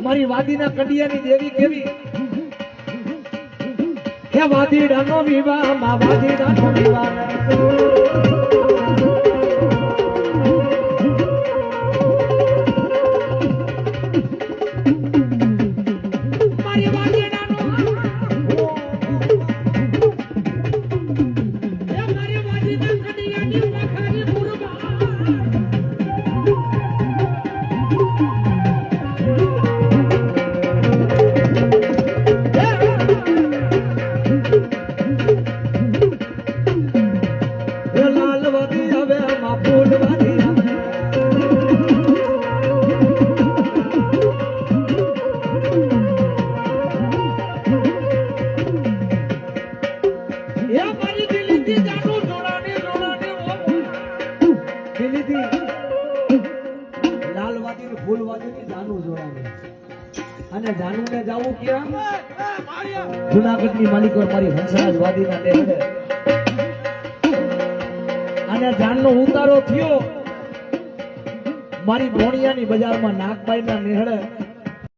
મારી વાદીના કડિયાની દેવી કેવી હે વાદીડાનો વિવાહ માં વાદીડાનો વિવાહ જુનાગઢની માલિકો મારી હંસરાજ વાદીના ટેહડે અને જાનનો ઉતારો થયો મારી ભોણિયાની બજારમાં નાગબાઈના નેહડે